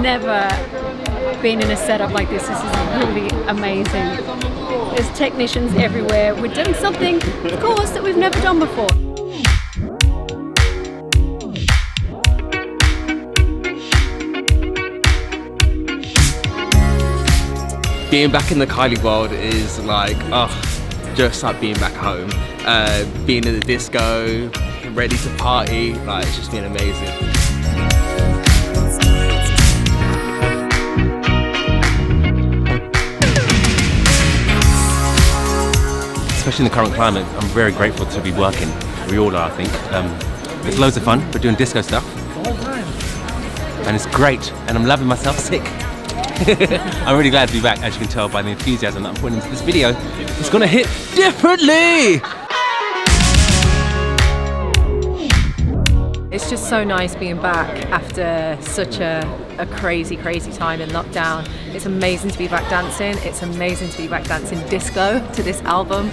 never been in a setup like this. This is really amazing. There's technicians everywhere. We're doing something, of course, that we've never done before. Being back in the Kylie world is like, just like being back home. Being in the disco, ready to party, like it's just been amazing. Especially in the current climate, I'm very grateful to be working. We all are, I think. It's loads of fun. We're doing disco stuff. And it's great, and I'm loving myself sick. I'm really glad to be back, as you can tell by the enthusiasm that I'm putting into this video. It's gonna hit differently! It's just so nice being back after such a crazy time in lockdown. It's amazing to be back dancing. It's amazing to be back dancing disco to this album.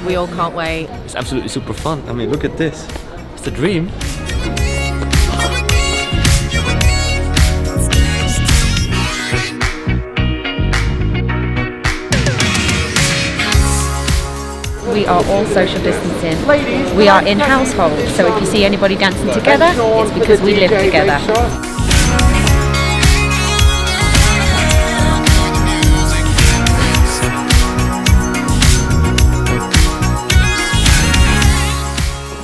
We all can't wait. It's absolutely super fun. I mean, look at this. It's a dream. We are all social distancing. We are in households, so if you see anybody dancing together, it's because we live together.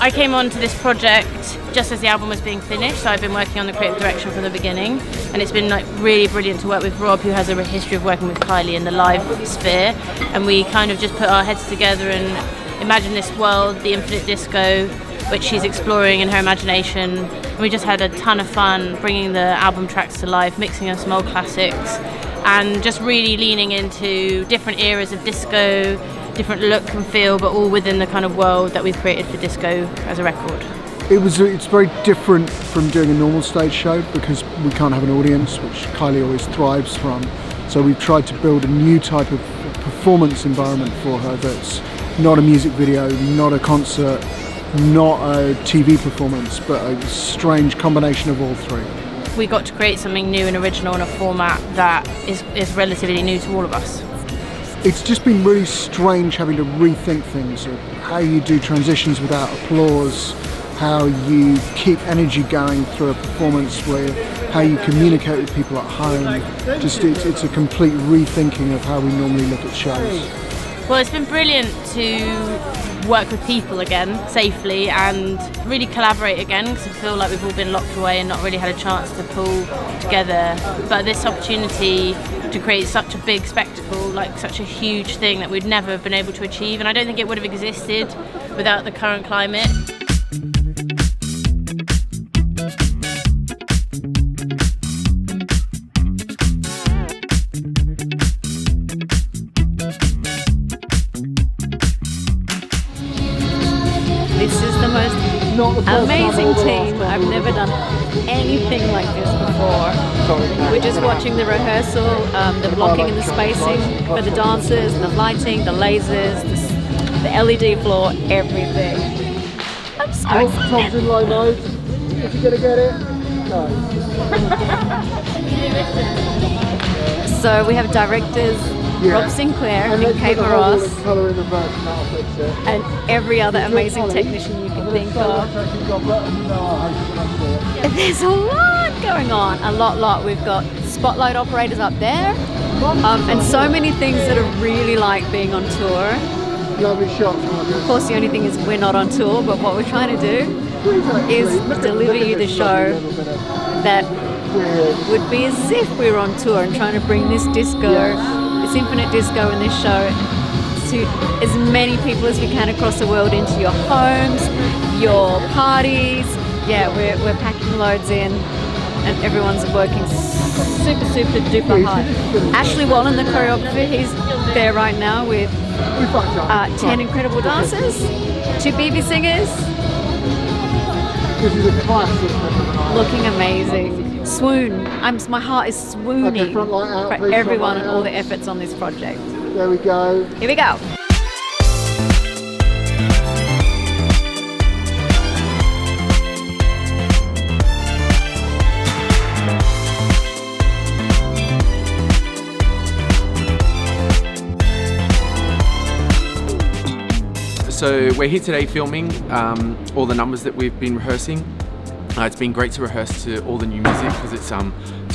I came on to this project just as the album was being finished, so I've been working on the creative direction from the beginning, and it's been like really brilliant to work with Rob, who has a history of working with Kylie in the live sphere, and we kind of just put our heads together and imagine this world, the infinite disco, which she's exploring in her imagination, and we just had a ton of fun bringing the album tracks to life, mixing in some old classics, and just really leaning into different eras of disco, different look and feel, but all within the kind of world that we've created for disco as a record. It's very different from doing a normal stage show because we can't have an audience, which Kylie always thrives from. So we've tried to build a new type of performance environment for her that's not a music video, not a concert, not a TV performance, but a strange combination of all three. We got to create something new and original in a format that is relatively new to all of us. It's just been really strange having to rethink things, how you do transitions without applause, how you keep energy going through a performance, how you communicate with people at home. It's a complete rethinking of how we normally look at shows. Well, it's been brilliant to work with people again safely and really collaborate again, because I feel like we've all been locked away and not really had a chance to pull together. But this opportunity to create such a big spectacle, like such a huge thing that we'd never been able to achieve, and I don't think it would have existed without the current climate. This is the most amazing team. I've never done anything like this before. We're just watching the rehearsal, the blocking and the spacing for the dancers, the lighting, the lasers, the LED floor, everything. I'm so excited. Tom's in low mode. Is he gonna get it? No. So we have directors, Rob Sinclair, Nick Ross, and every other amazing technician you can think of. There's a lot going on, a lot. We've got spotlight operators up there, and so many things that are really like being on tour. Lovely shots. Of course, the only thing is we're not on tour, but what we're trying to do is deliver you the show that would be as if we were on tour, and trying to bring this disco, this infinite disco in this show to as many people as we can across the world, into your homes, your parties. Yeah, we're packing loads in, and everyone's working super duper hard. Ashley Wallen, the choreographer, he's there right now with 10 incredible dancers, 2 BB singers. This is a classic. Looking amazing. Swoon. My heart is swooning Okay, front light out, for please, everyone front and light all out. the efforts on this project. There we go. Here we go. So we're here today filming all the numbers that we've been rehearsing. It's been great to rehearse to all the new music because it's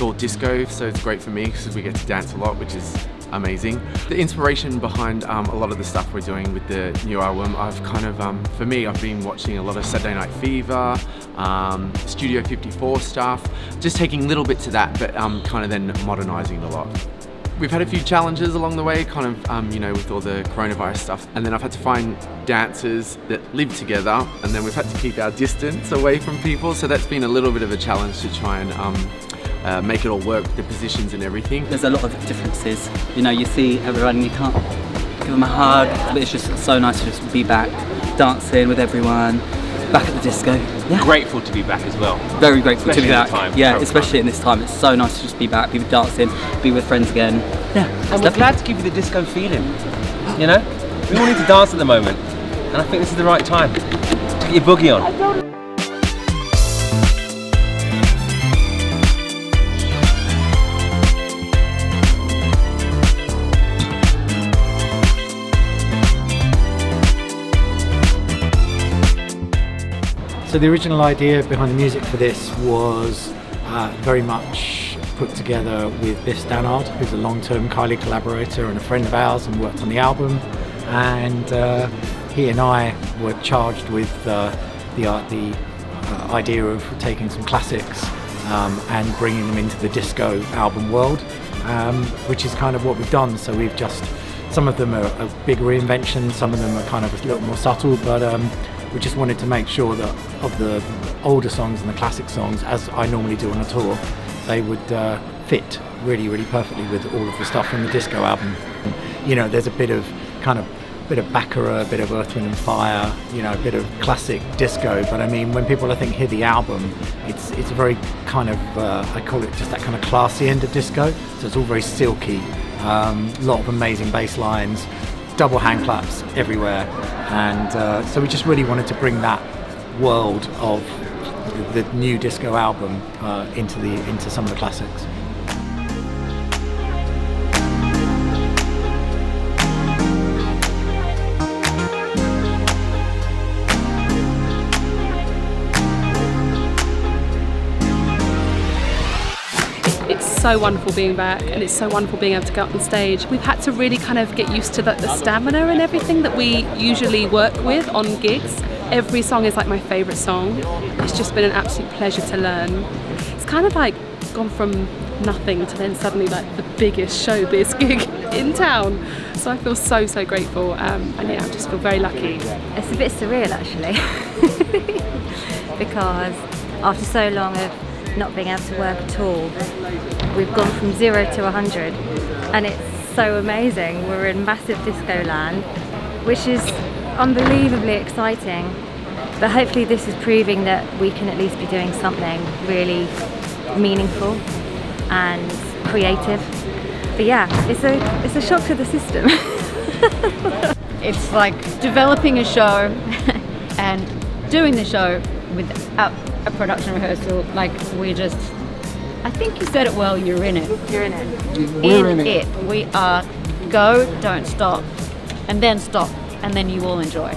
all disco, so it's great for me because we get to dance a lot, which is amazing. The inspiration behind a lot of the stuff we're doing with the new album, I've kind of, for me, I've been watching a lot of Saturday Night Fever, Studio 54 stuff, just taking little bits of that, but kind of then modernising a lot. We've had a few challenges along the way, kind of, you know, with all the coronavirus stuff. And then I've had to find dancers that live together, and then we've had to keep our distance away from people. So that's been a little bit of a challenge to try and make it all work, the positions and everything. There's a lot of differences. You know, you see everyone, you can't give them a hug, but it's just so nice to just be back, dancing with everyone, back at the disco. Yeah. Grateful to be back as well. Very grateful Especially to be in back. the time, yeah, especially in this time. It's so nice to just be back, be dancing, be with friends again. Yeah. And we're glad to give you the disco feeling. You know? We all need to dance at the moment. And I think this is the right time to get your boogie on. So the original idea behind the music for this was very much put together with Biff Stannard, who's a long-term Kylie collaborator and a friend of ours and worked on the album. And he and I were charged with the idea of taking some classics and bringing them into the disco album world, which is kind of what we've done. So we've just, some of them are a big reinvention, some of them are kind of a little more subtle, but we just wanted to make sure that of the older songs and the classic songs, as I normally do on a tour, they would fit really, really perfectly with all of the stuff from the disco album. You know, there's a bit of Baccarat, a bit of Earth, Wind and Fire, you know, a bit of classic disco, but I mean, when people I think hear the album, it's a very kind of, I call it just that kind of classy end of disco, so it's all very silky, a lot of amazing bass lines, double hand claps everywhere, and so we just really wanted to bring that world of the new disco album into some of the classics. It's so wonderful being back, and it's so wonderful being able to go up on stage. We've had to really kind of get used to the stamina and everything that we usually work with on gigs. Every song is like my favourite song. It's just been an absolute pleasure to learn. It's kind of like gone from nothing to then suddenly like the biggest showbiz gig in town. So I feel so, so grateful, and yeah, I just feel very lucky. It's a bit surreal actually, because after so long of not being able to work at all, we've gone from 0 to 100, and it's so amazing. We're in massive disco land, which is unbelievably exciting, but hopefully this is proving that we can at least be doing something really meaningful and creative. But yeah, it's a shock to the system. It's like developing a show and doing the show without a production rehearsal. Like, we're just, I think you said it well, you're in it. You're in it. We're in it. We are go, don't stop, and then stop, and then you will enjoy.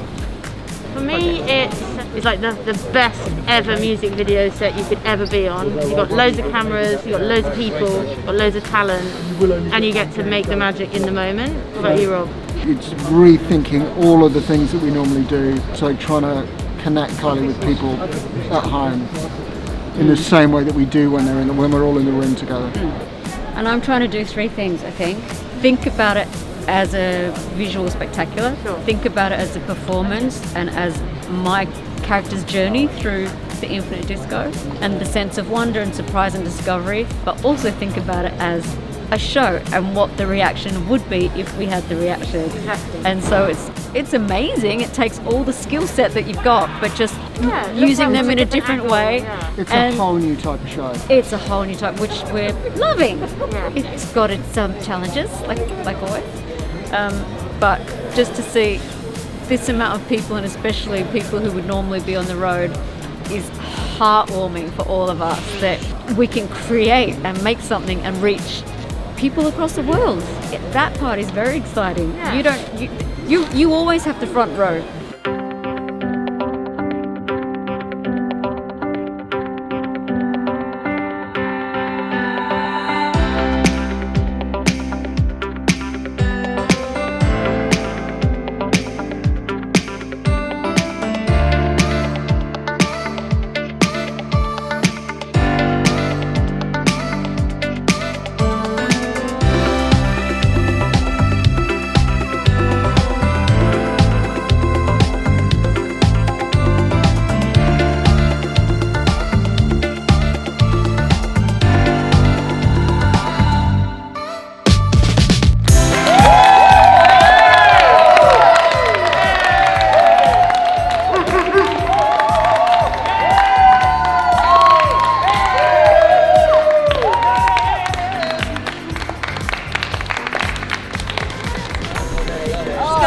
For me, it's like the best ever music video set you could ever be on. You've got loads of cameras, you've got loads of people, you've got loads of talent, and you get to make the magic in the moment. What about you, Rob? It's rethinking all of the things that we normally do, so trying to connect Kylie with people at home in the same way that we do when we're all in the room together. And I'm trying to do three things, I think. Think about it as a visual spectacular, think about it as a performance and as my character's journey through the infinite disco and the sense of wonder and surprise and discovery, but also think about it as a show and what the reaction would be if we had the reaction. Exactly. And so it's amazing. It takes all the skill set that you've got, but just using them in a different way. Yeah. It's a whole new type of show. It's a whole new type, which we're loving. It's got its challenge,s like always. But just to see this amount of people, and especially people who would normally be on the road, is heartwarming for all of us, that we can create and make something and reach people across the world. That part is very exciting. You always have the front row.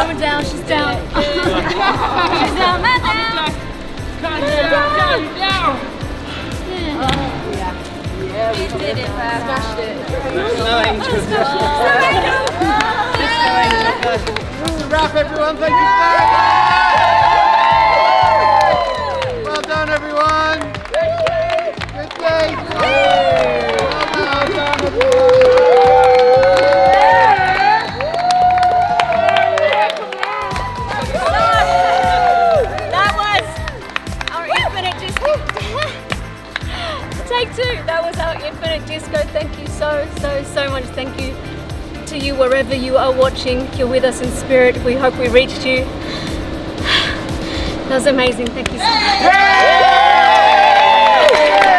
coming down, she's down. She's down, man down. Come down. Yeah, we did it, man. Smashed it. That's a wrap, everyone. Thank you so much. Well done, everyone. Good day. Well done, everyone. That was our infinite disco. Take two. That was our infinite disco. Thank you so much. Thank you to you wherever you are watching. You're with us in spirit. We hope we reached you. That was amazing. Thank you so much.